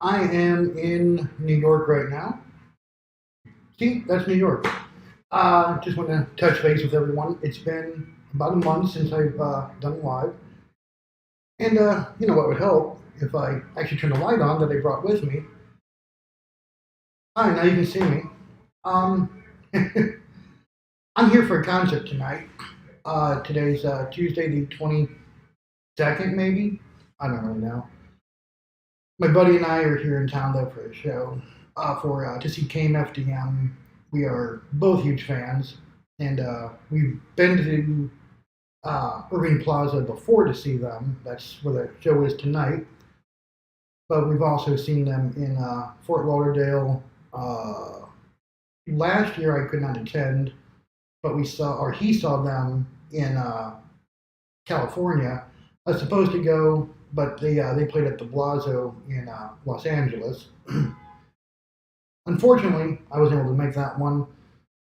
I am in New York right now. See, that's New York. Just want to touch base with everyone. It's been about a month since I've done live. And you know what would help if I actually turn the light on that I brought with me. Hi, now you can see me. Um, I'm here for a concert tonight. Today's Tuesday, the 22nd, maybe. I don't really know. My buddy and I are here in town though for a show for to see KMFDM. We are both huge fans, and we've been to Irving Plaza before to see them. That's where the show is tonight. But we've also seen them in Fort Lauderdale. Last year I could not attend, but he saw them in California. I was supposed to go, but they played at the Blasio in Los Angeles. Unfortunately, I wasn't able to make that one.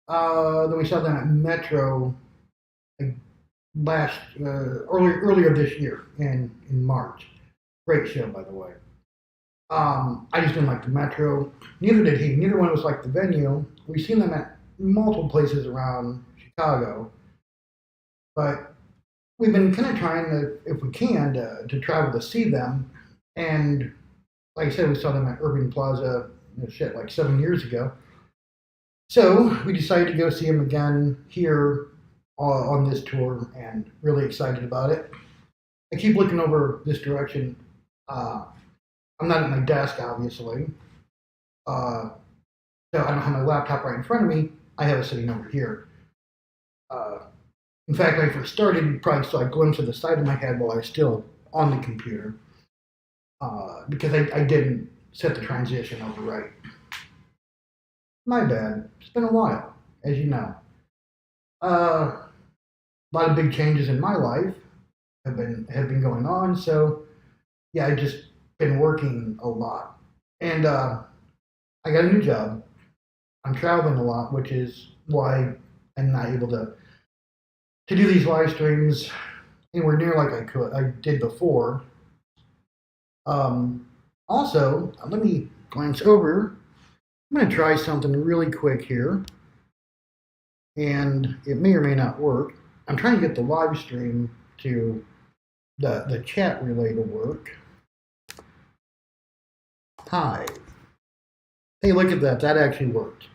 Then we saw them at Metro like, earlier this year in March. Great show, by the way. I just didn't like the Metro. Neither did he. Neither one was like the venue. We've seen them at multiple places around Chicago, but we've been kind of trying to, if we can, to travel to see them. And like I said, we saw them at Irving Plaza, like 7 years ago. So we decided to go see them again here on this tour, and really excited about it. I keep looking over this direction. I'm not at my desk, obviously. Uh, so I don't have my laptop right in front of me. I have it sitting over here. Uh, in fact, when I first started, you probably saw a glimpse of the side of my head while I was still on the computer because I didn't set the transition over right. My bad. It's been a while, as you know. A lot of big changes in my life have been going on. So yeah, I just been working a lot, and I got a new job. I'm traveling a lot, which is why I'm not able to do these live streams anywhere near like I did before. Also, let me glance over. I'm going to try something really quick here, and it may or may not work. I'm trying to get the live stream to the chat relay to work. Hi. Hey, look at that. That actually worked.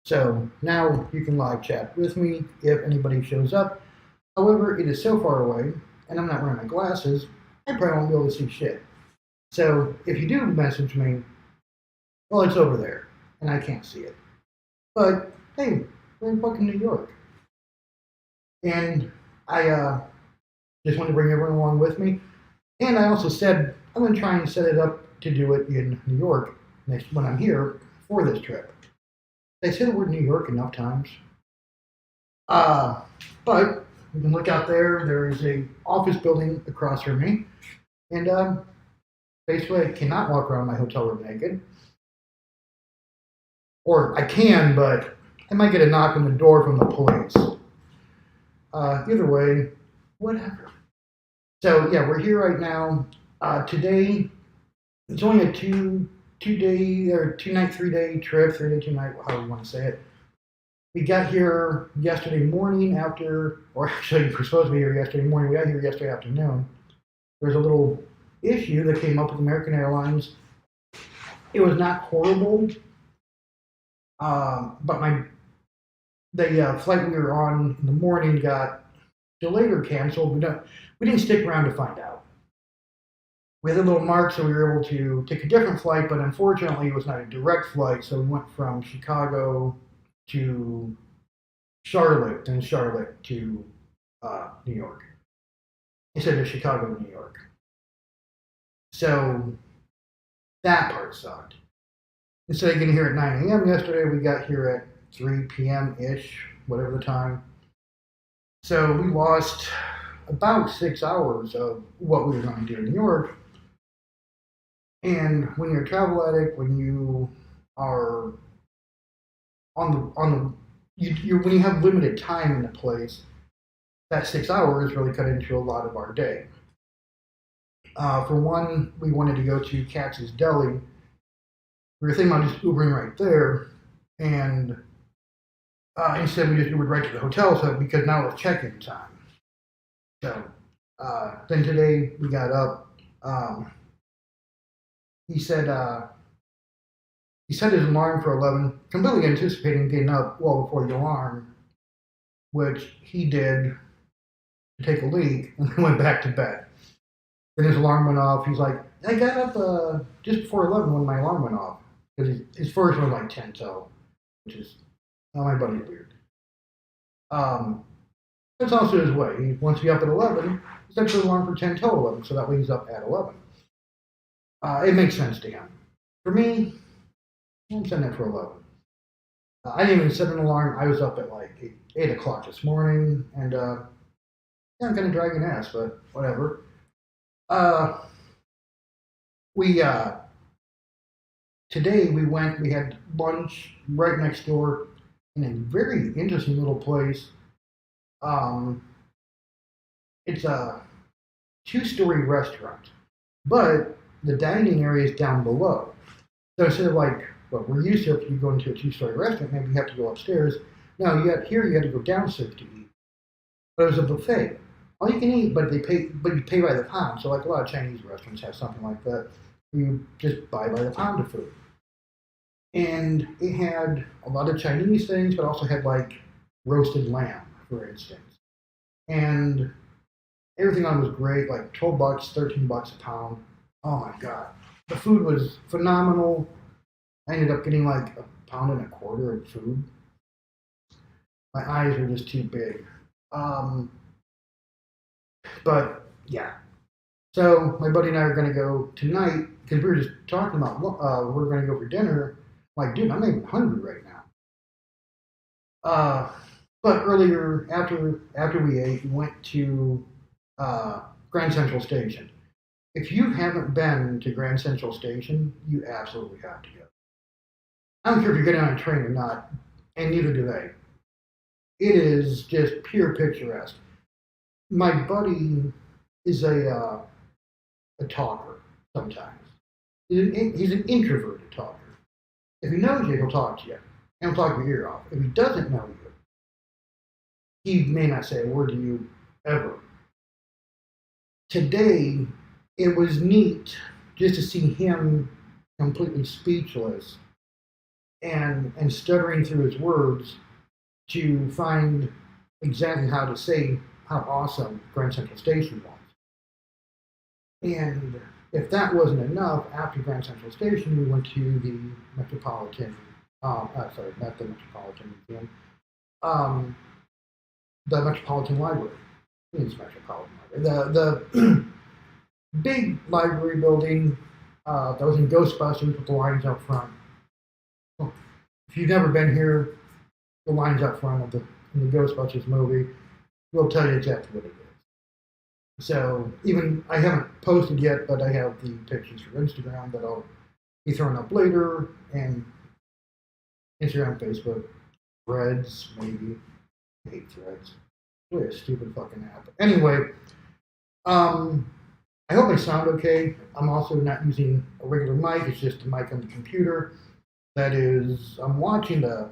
So now you can live chat with me if anybody shows up. However, it is so far away, and I'm not wearing my glasses, I probably won't be able to see shit. So if you do message me, well, it's over there, and I can't see it. But hey, we're in fucking New York, and I just wanted to bring everyone along with me. And I also said I'm going to try and set it up to do it in New York next when I'm here for this trip. They say the word New York enough times. But you can look out there. There is a office building across from me, and basically I cannot walk around my hotel room naked. Or I can, but I might get a knock on the door from the police. Either way, whatever. So yeah, we're here right now. Today, it's only a two-day or 2 night, 3 day trip, 3 day, 2 night, however you want to say it. We got here yesterday morning or actually we were supposed to be here yesterday morning. We got here yesterday afternoon. There's a little issue that came up with American Airlines. It was not horrible, but the flight we were on in the morning got delayed or canceled. We didn't stick around to find out. We had a little mark, so we were able to take a different flight, but unfortunately it was not a direct flight, so we went from Chicago to Charlotte, then Charlotte to New York, instead of Chicago to New York. So that part sucked. Instead of getting here at 9 a.m. yesterday, we got here at 3 p.m.-ish, whatever the time. So we lost about 6 hours of what we were going to do in New York. And when you're a travel addict, when you are when you have limited time in a place, that 6 hours really cut into a lot of our day. For one, we wanted to go to Katz's Deli. We were thinking about just Ubering right there, and instead we just Ubered right to the hotel, so because now it's check-in time. So then today we got up. He said he set his alarm for 11, completely anticipating getting up well before the alarm, which he did to take a leak, and then went back to bed. Then his alarm went off. He's like, I got up just before 11 when my alarm went off. Because his first was like 10 till, which is, oh, my buddy's weird. That's also his way. He wants to be up at 11. He sets his alarm for 10 till 11, so that way he's up at 11. It makes sense to him. For me, I'm setting it for 11. I didn't even set an alarm. I was up at like 8 o'clock this morning, and yeah, I'm kind of dragging ass, but whatever. Today we had lunch right next door in a very interesting little place. It's a 2-story restaurant, but the dining area is down below. So instead of like what we're used to, if you go into a 2-story restaurant, maybe you have to go upstairs. No, you had to go downstairs to eat. But it was a buffet. All you can eat, but you pay by the pound. So like a lot of Chinese restaurants have something like that. You just buy by the pound of food. And it had a lot of Chinese things, but also had like roasted lamb, for instance. And everything on it was great, like $12, $13 a pound. Oh my God. The food was phenomenal. I ended up getting like a pound and a quarter of food. My eyes were just too big. But yeah. So my buddy and I are going to go tonight because we were just talking about we're going to go for dinner. I'm like, dude, I'm not even hungry right now. But earlier, after we ate, we went to Grand Central Station. If you haven't been to Grand Central Station, you absolutely have to go. I don't care if you're getting on a train or not, and neither do they. It is just pure picturesque. My buddy is a talker sometimes. He's an introverted talker. If he knows you, he'll talk to you. And he'll talk your ear off. If he doesn't know you, he may not say a word to you ever. Today, it was neat just to see him completely speechless and stuttering through his words to find exactly how to say how awesome Grand Central Station was. And if that wasn't enough, after Grand Central Station, we went to the Metropolitan, not the Metropolitan Museum, the Metropolitan Library. I think it's Metropolitan Library. The big library building that was in Ghostbusters with the lines up front. Well, if you've never been here, the lines up front in the Ghostbusters movie will tell you exactly what it is. So even I haven't posted yet, but I have the pictures for Instagram that I'll be throwing up later, and Instagram, Facebook, Threads, maybe. I hate Threads. Really a stupid fucking app. Anyway, I hope I sound okay. I'm also not using a regular mic. It's just a mic on the computer. That is, I'm watching the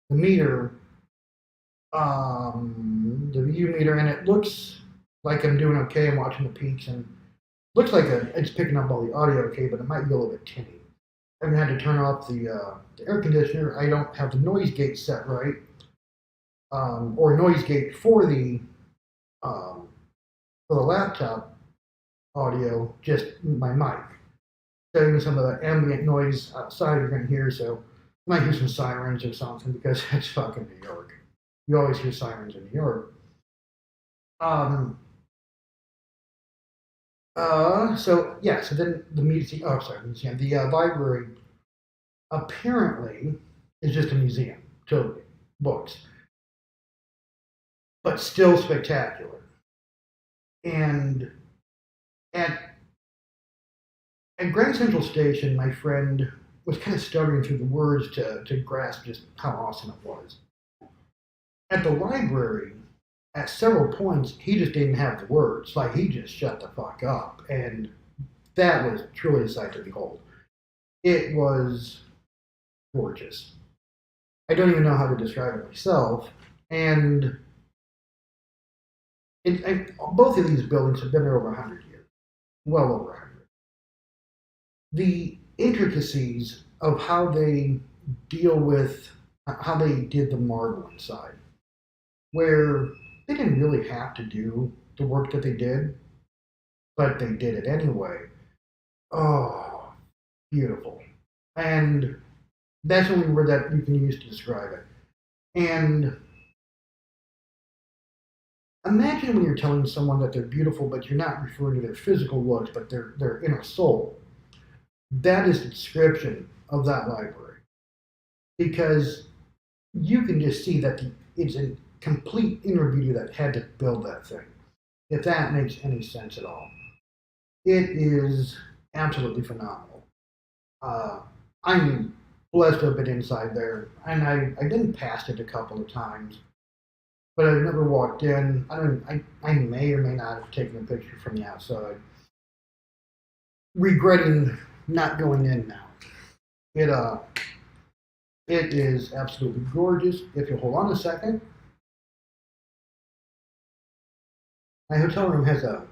meter, the view meter, and it looks like I'm doing okay. I'm watching the peaks, and looks like it's picking up all the audio okay, but it might be a little bit tinny. I haven't had to turn off the air conditioner. I don't have the noise gate set right, or noise gate for the laptop audio, just my mic. So even some of the ambient noise outside you're going to hear, so you might hear some sirens or something because it's fucking New York. You always hear sirens in New York. So then the museum, the library apparently is just a museum, totally, books, but still spectacular. And at Grand Central Station, my friend was kind of stuttering through the words to grasp just how awesome it was. At the library, at several points, he just didn't have the words. Like, he just shut the fuck up. And that was truly a sight to behold. It was gorgeous. I don't even know how to describe it myself. And both of these buildings have been there over 100 years. Well over 100. The intricacies of how they deal with how they did the marble inside, where they didn't really have to do the work that they did, but they did it anyway. Oh, beautiful. And that's the only word that you can use to describe it. And imagine when you're telling someone that they're beautiful, but you're not referring to their physical looks, but their inner soul. That is the description of that library. Because you can just see that it's a complete inner beauty that had to build that thing, if that makes any sense at all. It is absolutely phenomenal. I'm blessed to have been inside there, and I've been past it a couple of times, but I've never walked in. I may or may not have taken a picture from the outside, regretting not going in now. It is absolutely gorgeous. If you hold on a second, my hotel room has a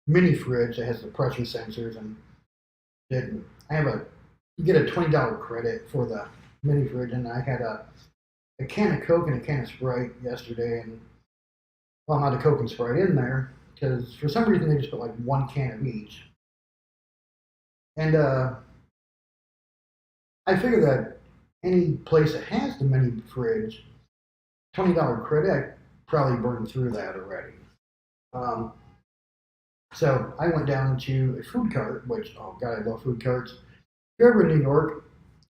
mini fridge that has the pressure sensors, and you get a $20 credit for the mini fridge, and I had a can of Coke and a can of Sprite yesterday, and well, not a Coke and Sprite in there, because for some reason they just put like one can of each. And I figure that any place that has the mini fridge, $20 credit, I probably burned through that already. So I went down to a food cart, which, oh God, I love food carts. If you're ever in New York,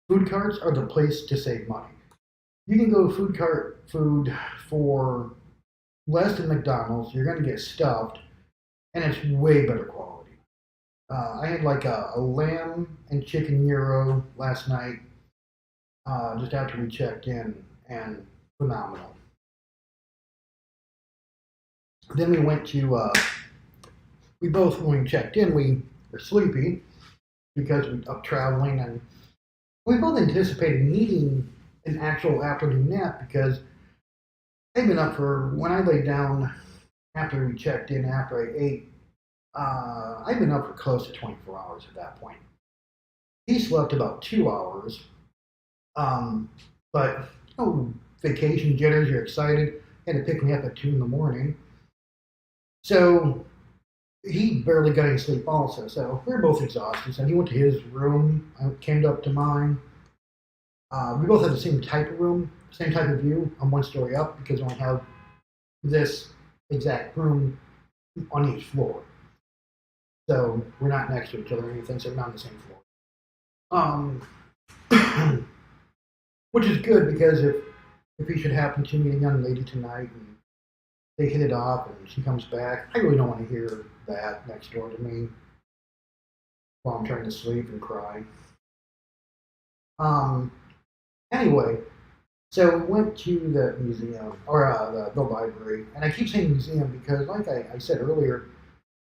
food carts are the place to save money. You can go food cart food for less than McDonald's. You're going to get stuffed, and it's way better quality. I had like a lamb and chicken gyro last night, just after we checked in, and phenomenal. Then we went to, we both, when we checked in, we were sleepy because of traveling, and we both anticipated needing an actual afternoon nap because I'd been up when I laid down after we checked in, after I ate, I'd been up for close to 24 hours at that point. He slept about 2 hours, but vacation jitters, you're excited. He had to pick me up at 2 in the morning. So he barely got any sleep also. So we were both exhausted. So he went to his room. I came up to mine. We both had the same type of room, same type of view. I'm one story up because we only have this exact room on each floor. So we're not next to each other or anything, so we're not on the same floor. Which is good because if he should happen to meet a young lady tonight and they hit it off and she comes back, I really don't want to hear that next door to me while I'm trying to sleep and cry. Anyway, so we went to the museum, or the library, and I keep saying museum because, like I said earlier,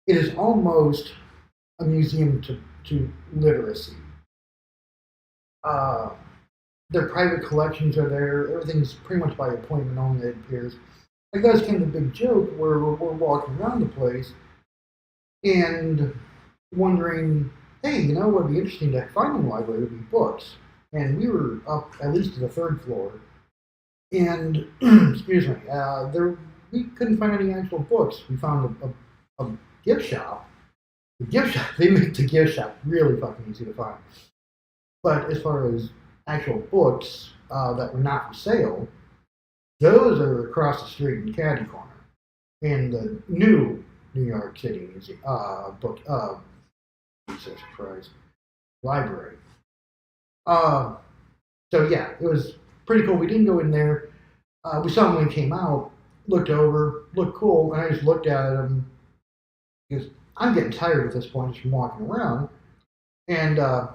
it is almost a museum to literacy. Their private collections are there. Everything's pretty much by appointment only, it appears. Like, that's kind of the big joke where we're walking around the place and wondering, hey, what would be interesting to find in the library would be books. And we were up at least to the third floor. And, excuse me, we couldn't find any actual books. We found a gift shop. They make the gift shop really fucking easy to find. But as far as actual books that were not for sale, those are across the street in Caddy Corner in the new New York City Museum, Jesus Christ, library. So yeah, it was pretty cool. We didn't go in there. We saw him when he came out, looked over, looked cool, and I just looked at him because I'm getting tired at this point just from walking around. And I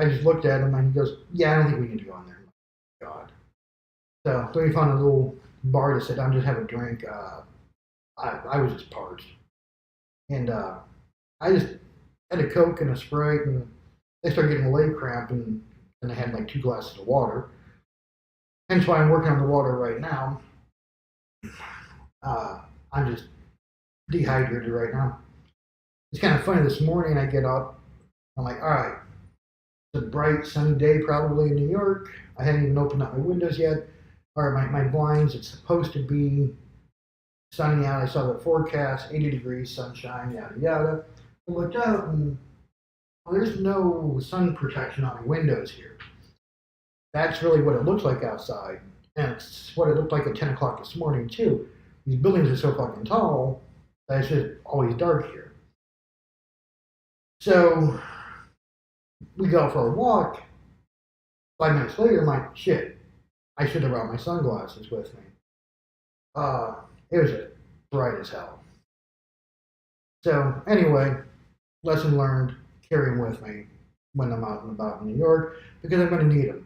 just looked at him and he goes, yeah, I don't think we need to go in there. God. So we found a little bar to sit down, just have a drink. I was just parched. And I just had a Coke and a Sprite, and they started getting a leg cramp, and I had like 2 glasses of water. Hence why I'm working on the water right now. I'm just dehydrated right now. It's kind of funny. This morning I get up, I'm like, all right, it's a bright sunny day probably in New York. I hadn't even opened up my windows yet. Or my blinds, it's supposed to be sunny out. I saw the forecast, 80 degrees, sunshine, yada yada. I looked out and well, there's no sun protection on my windows here. That's really what it looks like outside. And it's what it looked like at 10 o'clock this morning, too. These buildings are so fucking tall that it's just always dark here. So we go for a walk. 5 minutes later, I'm like, shit, I should have brought my sunglasses with me. It was just bright as hell. So anyway, lesson learned, carry them with me when I'm out and about in New York because I'm going to need them.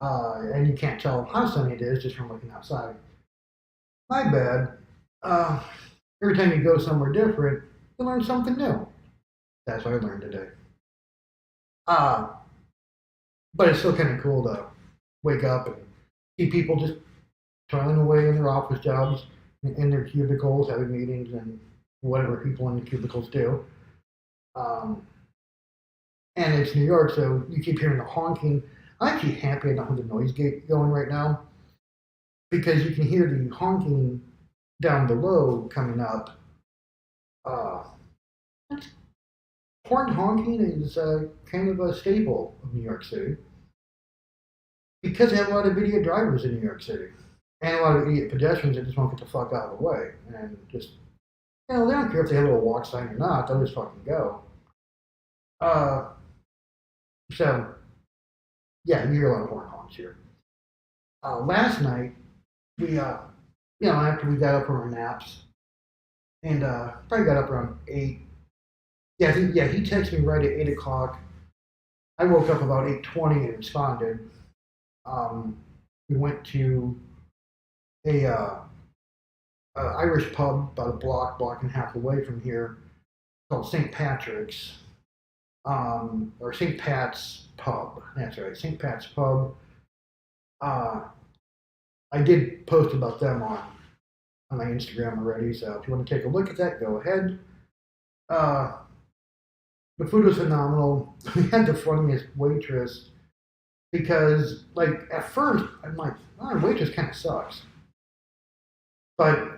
And you can't tell how sunny it is just from looking outside. My bad. Every time you go somewhere different, you learn something new. That's what I learned today. But it's still kind of cool to wake up and see people just toiling away in their office jobs, in their cubicles, having meetings, and whatever people in the cubicles do. And it's New York, so you keep hearing the honking. I'm actually happy I don't have the noise gate going right now because you can hear the honking down below coming up. Horn honking is kind of a staple of New York City because they have a lot of idiot drivers in New York City and a lot of idiot pedestrians that just won't get the fuck out of the way and just, they don't care if they have a little walk sign or not, they'll just fucking go. So, yeah, you hear a lot of horn honks here. Last night, we, after we got up from our naps, and probably got up around 8. He texted me right at 8 o'clock. I woke up about 8:20 and responded. We went to a Irish pub about a block and a half away from here called St. Patrick's, or St. Pat's Pub. That's right, St. Pat's Pub. I did post about them on my Instagram already, so if you want to take a look at that, go ahead. The food was phenomenal. We had the funniest waitress because, like, at first, I'm like, oh, our waitress kind of sucks. But,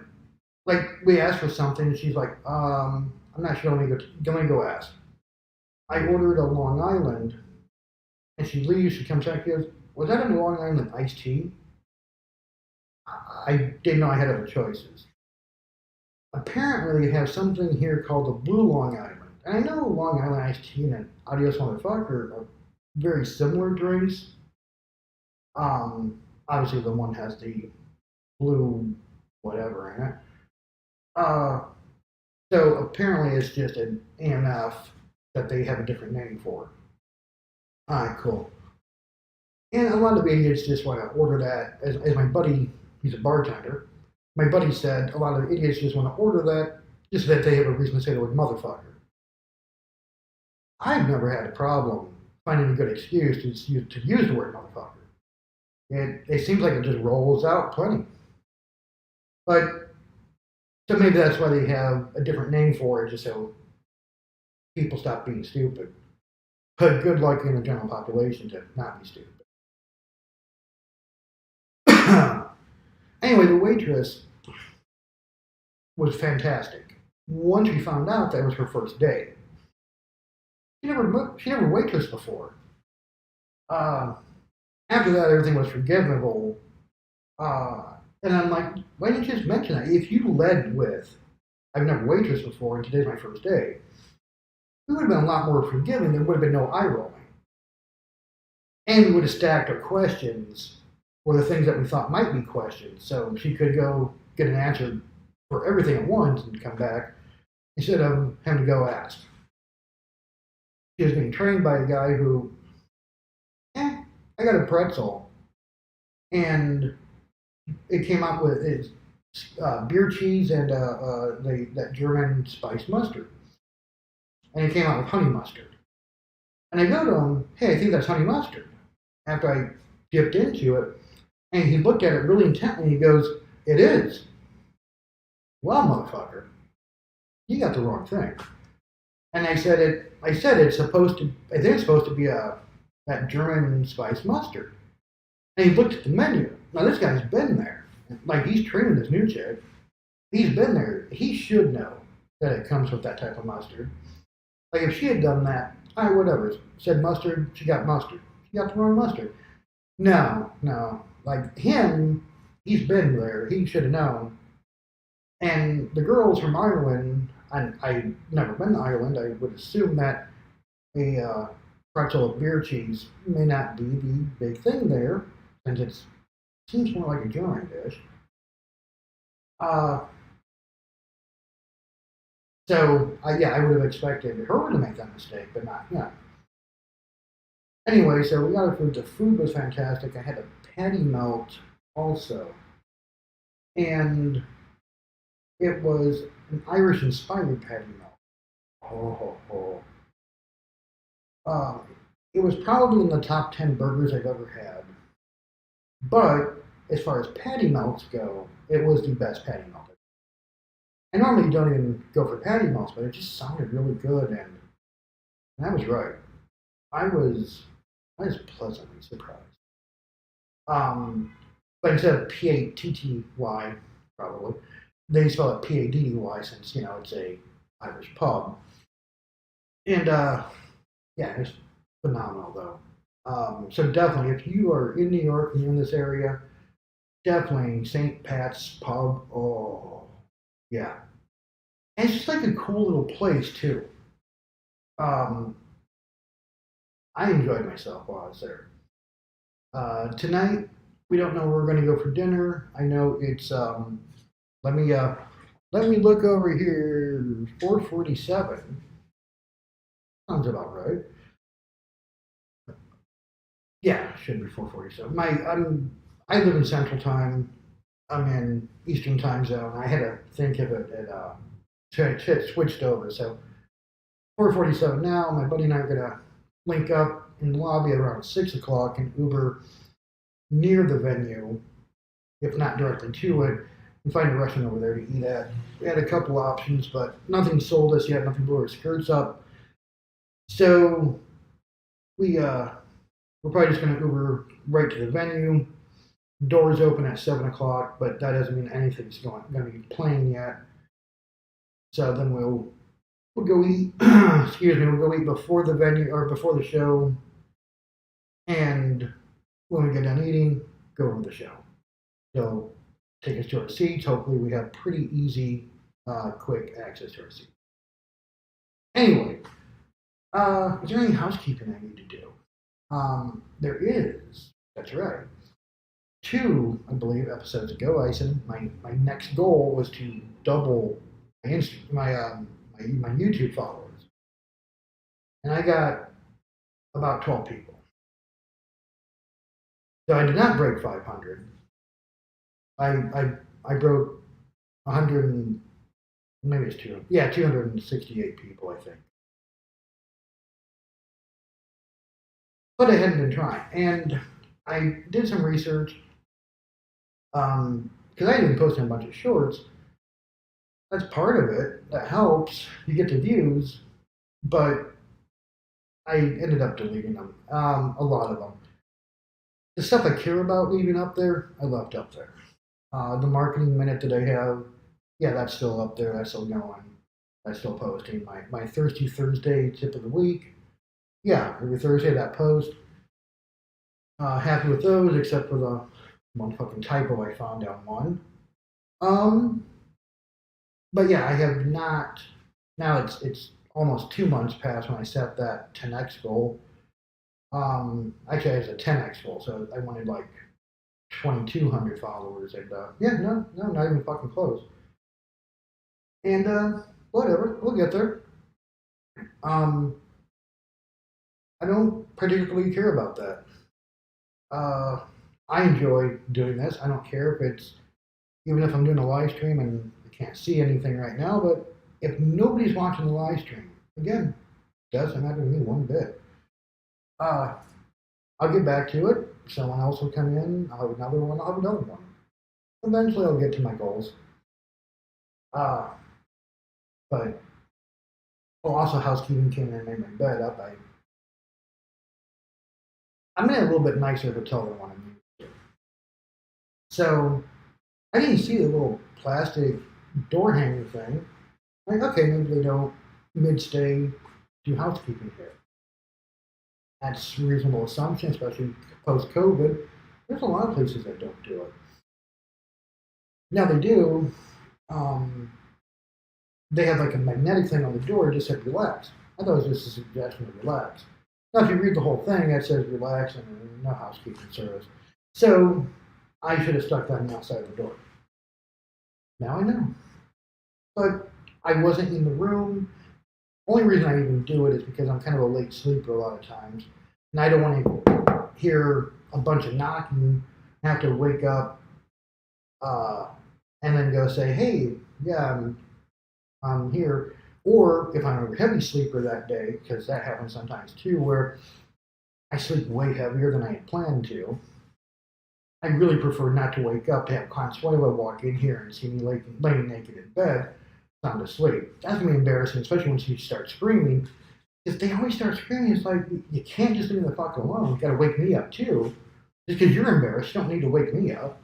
like, we asked for something, and she's like, I'm not sure, let me go ask. I ordered a Long Island, and she leaves, she comes back, she goes, was that a Long Island iced tea? I didn't know I had other choices. Apparently, they have something here called the Blue Long Island. And I know Long Island iced tea and Adios Motherfucker are very similar drinks. Obviously, the one has the blue whatever in it. So apparently, it's just an AMF that they have a different name for. Alright, cool. And a lot of idiots just want to order that. As my buddy, he's a bartender, my buddy said a lot of idiots just want to order that just so that they have a reason to say the word motherfucker. I've never had a problem finding a good excuse to use the word motherfucker. It seems like it just rolls out plenty. But, so maybe that's why they have a different name for it, just so people stop being stupid. But good luck in the general population to not be stupid. Anyway, the waitress was fantastic. Once we found out that was her first day. She never waitressed before. After that, everything was forgivable. And I'm like, why didn't you just mention that? If you led with, I've never waitressed before and today's my first day, we would have been a lot more forgiving. There would have been no eye rolling. And we would have stacked our questions or the things that we thought might be questions. So she could go get an answer for everything at once and come back instead of having to go ask. She was being trained by a guy who, I got a pretzel. And it came out with, it beer cheese and that German spice mustard. And he came out with honey mustard. And I go to him, hey, I think that's honey mustard. After I dipped into it, and he looked at it really intently and he goes, it is. Well, motherfucker, you got the wrong thing. And I said it's supposed to, I think it's supposed to be that German spice mustard. And he looked at the menu. Now this guy's been there. Like he's training this new chick. He's been there. He should know that it comes with that type of mustard. Like if she had done that, whatever. Said mustard, she got mustard. She got the wrong mustard. No, no. Like him, he's been there. He should have known. And the girls from Ireland, I've never been to Ireland. I would assume that a pretzel of beer cheese may not be the big thing there, since it seems more like a German dish. Uh, yeah, I would have expected her to make that mistake, but not him. Anyway, so we got our food. The food was fantastic. I had a patty melt also, and it was an Irish-inspired patty melt. Oh, oh, oh. It was probably in the top 10 burgers I've ever had. But as far as patty melts go, it was the best patty melt. I normally don't even go for patty melts, but it just sounded really good, and I was right. I was pleasantly surprised. But instead of Patty, probably, they spell it Paddy since, it's a Irish pub. And, yeah, it's phenomenal, though. So definitely, if you are in New York and you're in this area, definitely St. Pat's Pub. Oh, yeah. And it's just like a cool little place, too. Um, I enjoyed myself while I was there. Tonight, we don't know where we're going to go for dinner. I know it's, let me, uh, let me look over here, 4:47. Sounds about right. Yeah, it should be 4:47. I live in Central Time. I'm in Eastern Time Zone. I had to think of it it switched over. So 4:47 now. My buddy and I are gonna link up in the lobby at around 6 o'clock and Uber near the venue, if not directly to it, and find a restaurant over there to eat at. We had a couple options, but nothing sold us yet. Nothing blew our skirts up. So we're probably just gonna Uber right to the venue. Doors open at 7 o'clock, but that doesn't mean anything's going to be playing yet. So then we'll go eat. Excuse me, we'll go eat before the venue or before the show, and when we get done eating, go over the show. So take us to our seats. Hopefully, we have pretty easy, quick access to our seats. Anyway, is there any housekeeping I need to do? There is. That's right. Two, I believe, episodes ago, I said my next goal was to double my YouTube followers, and I got about 12 people. So I did not break 500. I broke 100 and maybe it's 200. Yeah, 268 people, I think. But I hadn't been trying, and I did some research because I had been posting a bunch of shorts. That's part of it. That helps. You get the views, but I ended up deleting them. A lot of them. The stuff I care about leaving up there, I left up there. The marketing minute that I have, yeah, that's still up there. That's still going. That's still posting. My Thirsty Thursday tip of the week, yeah, every Thursday that post. Happy with those, except for the one fucking typo I found on one. But yeah, I have not. Now it's almost 2 months past when I set that 10x goal. Actually, it was a 10x goal, so I wanted like 2,200 followers, and yeah, no, not even fucking close. And whatever, we'll get there. Um, I don't particularly care about that. I enjoy doing this. I don't care if it's even if I'm doing a live stream and I can't see anything right now, but if nobody's watching the live stream, again, doesn't matter to me one bit. Uh, I'll get back to it. Someone else will come in. I'll have another one. I'll have another one. Eventually, I'll get to my goals. Uh, but also, housekeeping came in and made my bed up. I'm in a little bit nicer hotel than one I'm used to. So I didn't see the little plastic door hanging thing. Like, okay, maybe they don't mid-stay do housekeeping here. That's a reasonable assumption, especially post-COVID. There's a lot of places that don't do it. Now they do. Um, they have like a magnetic thing on the door that just said relax. I thought it was just a suggestion to relax. Now, if you read the whole thing, it says relax and no housekeeping service. So I should have stuck that on the outside of the door. Now I know. But I wasn't in the room. Only reason I even do it is because I'm kind of a late sleeper a lot of times. And I don't want to hear a bunch of knocking, have to wake up, and then go say, hey, yeah, I'm here. Or if I'm a heavy sleeper that day, because that happens sometimes too, where I sleep way heavier than I had planned to, I really prefer not to wake up to have Consuelo walk in here and see me laying naked in bed, sound asleep. That's going to be embarrassing, especially when she starts screaming. If they always start screaming, it's like, you can't just leave me the fuck alone. You got to wake me up too. Just because you're embarrassed, you don't need to wake me up.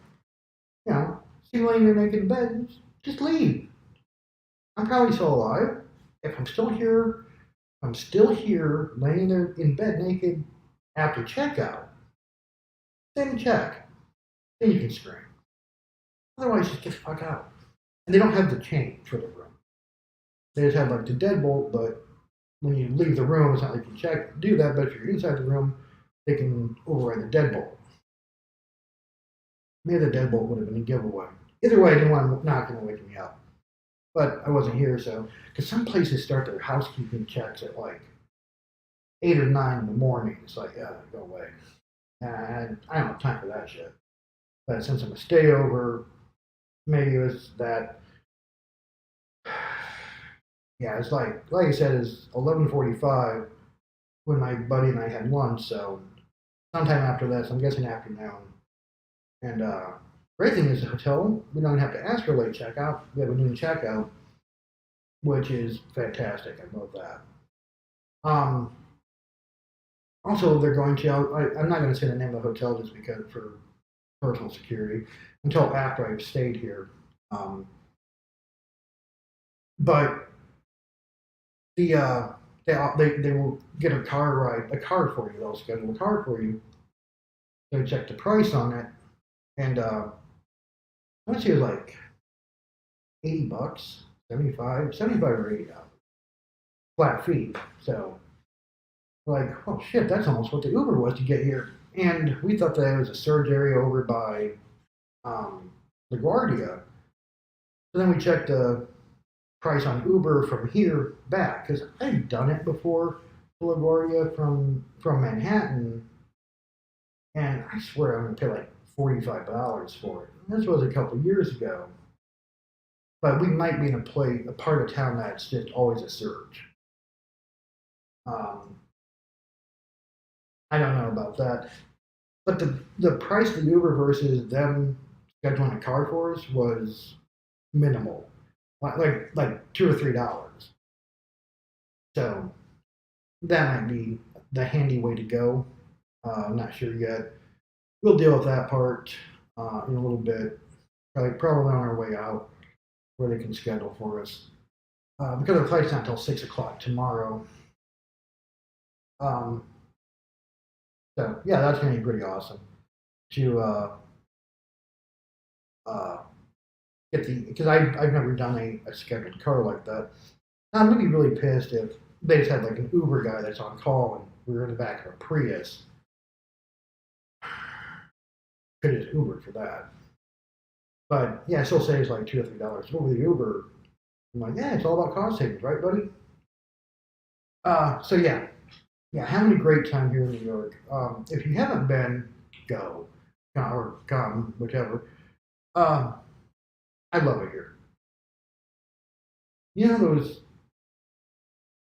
You know, see you laying there naked in bed, just leave. I'm probably still alive. If I'm still here laying there in bed naked after checkout, then check. Then you can scream. Otherwise, just get the fuck out. And they don't have the chain for the room. They just have like the deadbolt, but when you leave the room, it's not like you do that, but if you're inside the room, they can override the deadbolt. Maybe the deadbolt would have been a giveaway. Either way, I didn't want them not going to wake me up. But I wasn't here, so, because some places start their housekeeping checks at like 8 or 9 in the morning. It's like, yeah, go away. And I don't have time for that shit. But since I'm a stay over, maybe it was that. Yeah, it's like I said, it's 11:45 when my buddy and I had lunch. So sometime after this, I'm guessing afternoon. And great thing is the hotel, we don't have to ask for late checkout. We have a noon checkout, which is fantastic. I love that. Also, they're going to. I'm not going to say the name of the hotel just because for personal security until after I've stayed here. But they will get a car for you. They'll schedule a car for you. They check the price on it, and I want to say it was like $80, 75 or $80 flat fee. So like, oh shit, that's almost what the Uber was to get here. And we thought that it was a surge area over by LaGuardia. So then we checked the price on Uber from here back because I've done it before to LaGuardia from Manhattan, and I swear I'm gonna pay like $45 for it. This was a couple years ago, but we might be in a part of town that's just always a surge. I don't know about that, but the price of the Uber versus them scheduling a car for us was minimal, like $2 or $3. So that might be the handy way to go. I'm not sure yet. We'll deal with that part in a little bit. Probably on our way out, where they can schedule for us. Because our flight's not until 6 o'clock tomorrow. So yeah, that's gonna be pretty awesome to get because I've never done a scheduled car like that. I'm gonna be really pissed if they just had like an Uber guy that's on call and we were in the back of a Prius. Could have just Ubered for that. But yeah, I still say it's like $2 or $3 over the Uber. I'm like, yeah, it's all about cost savings, right, buddy? So yeah, having a great time here in New York. If you haven't been, go or come, whichever. I love it here. You know those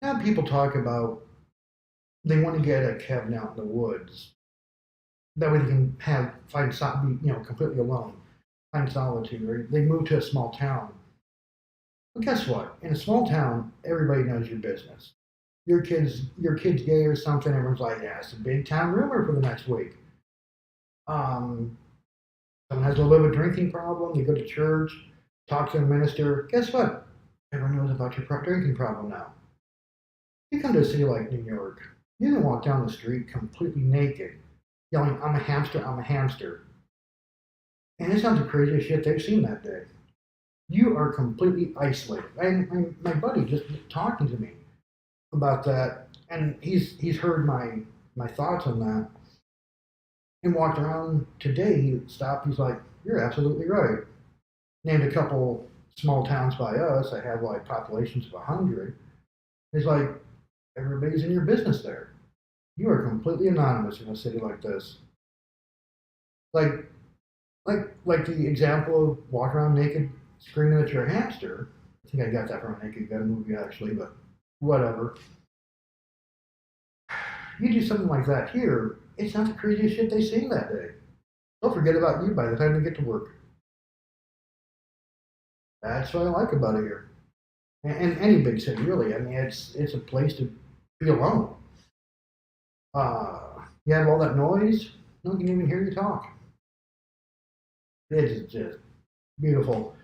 now people talk about they want to get a cabin out in the woods. That way they can be, completely alone, find solitude, or they move to a small town. Well, guess what? In a small town, everybody knows your business. Your kid's gay or something. Everyone's like, yeah, it's a big town rumor for the next week. Um, Someone has a little drinking problem. You go to church, talk to a minister. Guess what? Everyone knows about your drinking problem now. You come to a city like New York, you can walk down the street completely naked, yelling, "I'm a hamster! I'm a hamster!" And it's not the craziest shit they've seen that day. You are completely isolated. And my buddy just talking to me about that, and he's heard my thoughts on that, and walked around today. He stopped. He's like, "You're absolutely right." Named a couple small towns by us that have like populations of 100. He's like, everybody's in your business there. You are completely anonymous in a city like this. Like, like the example of walk around naked, screaming that you're a hamster. I think I got that from a Naked Gun movie actually, but whatever. You do something like that here, it's not the craziest shit they see that day. They'll forget about you by the time they get to work. That's what I like about it here, and any big city really. I mean, it's a place to be alone. You have all that noise, no one can even hear you talk. It is just beautiful.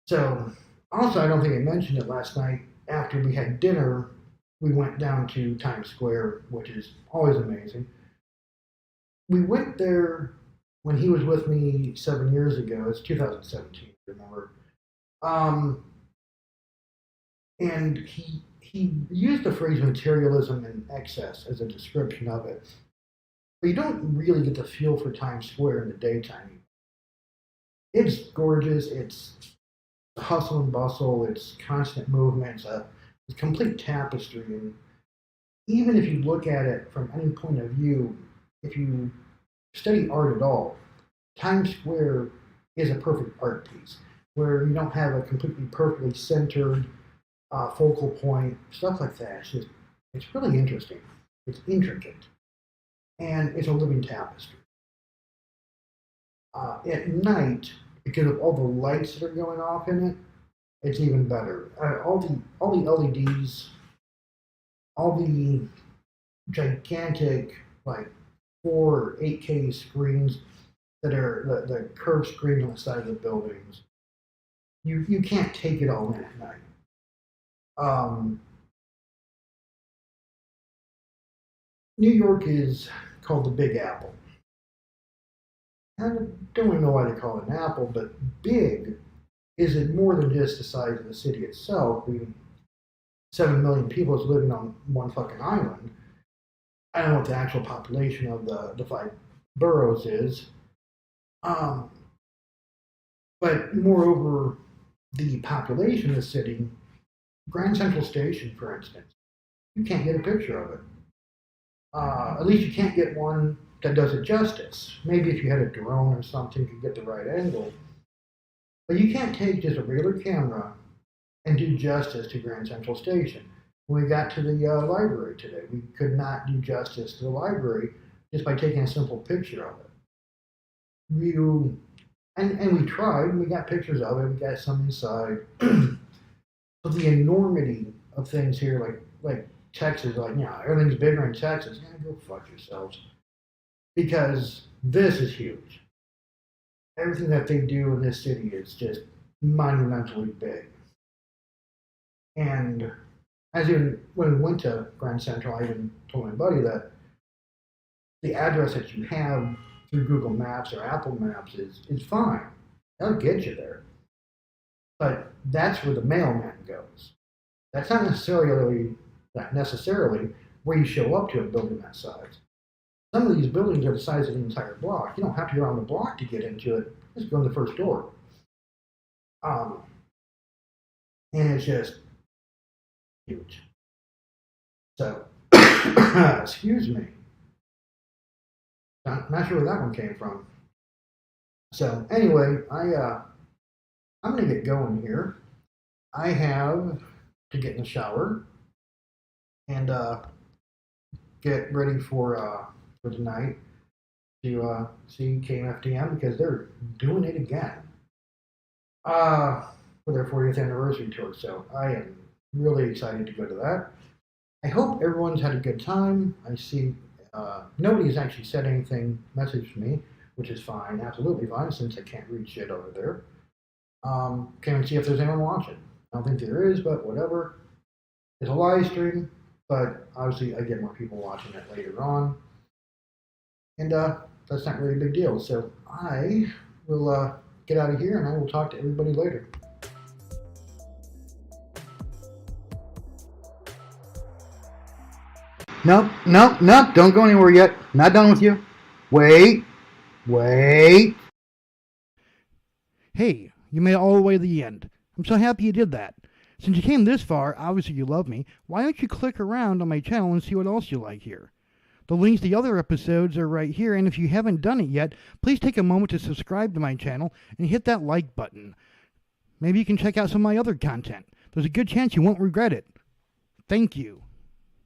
So, also, I don't think I mentioned it last night. After we had dinner, we went down to Times Square, which is always amazing. We went there when he was with me 7 years ago. It's 2017, remember? Um, and he used the phrase materialism in excess as a description of it. But you don't really get the feel for Times Square in the daytime. It's gorgeous. It's hustle and bustle. It's constant movement. It's a complete tapestry. And even if you look at it from any point of view, if you study art at all, Times Square is a perfect art piece where you don't have a completely perfectly centered focal point, stuff like that. It's really interesting. It's intricate, and it's a living tapestry. At night, because of all the lights that are going off in it, it's even better. All the LEDs, all the gigantic like 4 or 8K screens that are the curved screens on the side of the buildings. You can't take it all in at night. Um, New York is called the Big Apple. I don't even know why they call it an apple, but big is it more than just the size of the city itself. I mean, 7 million people is living on one fucking island. I don't know what the actual population of the five boroughs is. Um, but moreover, the population of the city, Grand Central Station, for instance, you can't get a picture of it. At least you can't get one that does it justice. Maybe if you had a drone or something, you could get the right angle. But you can't take just a regular camera and do justice to Grand Central Station. When we got to the library today, we could not do justice to the library just by taking a simple picture of it. You and we tried, and we got pictures of it. We got some inside. But the enormity of things here, like Texas, like yeah, everything's bigger in Texas. Yeah, go fuck yourselves. Because this is huge. Everything that they do in this city is just monumentally big. And when we went to Grand Central, I even told my buddy that the address that you have through Google Maps or Apple Maps is fine. That'll get you there. But that's where the mailman goes. That's not necessarily where you show up to a building that size. Some of these buildings are the size of the entire block. You don't have to go around the block to get into it. Just go in the first door. Um, and it's just huge. So, excuse me. Not sure where that one came from. So anyway, I'm going to get going here. I have to get in the shower and get ready for tonight to see KMFDM because they're doing it again for their 40th anniversary tour. So I am really excited to go to that. I hope everyone's had a good time. I see nobody has actually said anything, messaged me, which is fine, absolutely fine, since I can't read shit over there. Can't see if there's anyone watching. I don't think there is, but whatever. It's a live stream, but obviously I get more people watching it later on. And that's not really a big deal. So I will get out of here and I will talk to everybody later. Nope, nope, nope, don't go anywhere yet. Not done with you. Wait, wait. Hey, you made it all the way to the end. I'm so happy you did that. Since you came this far, obviously you love me, why don't you click around on my channel and see what else you like here? The links to the other episodes are right here, and if you haven't done it yet, please take a moment to subscribe to my channel and hit that like button. Maybe you can check out some of my other content. There's a good chance you won't regret it. Thank you.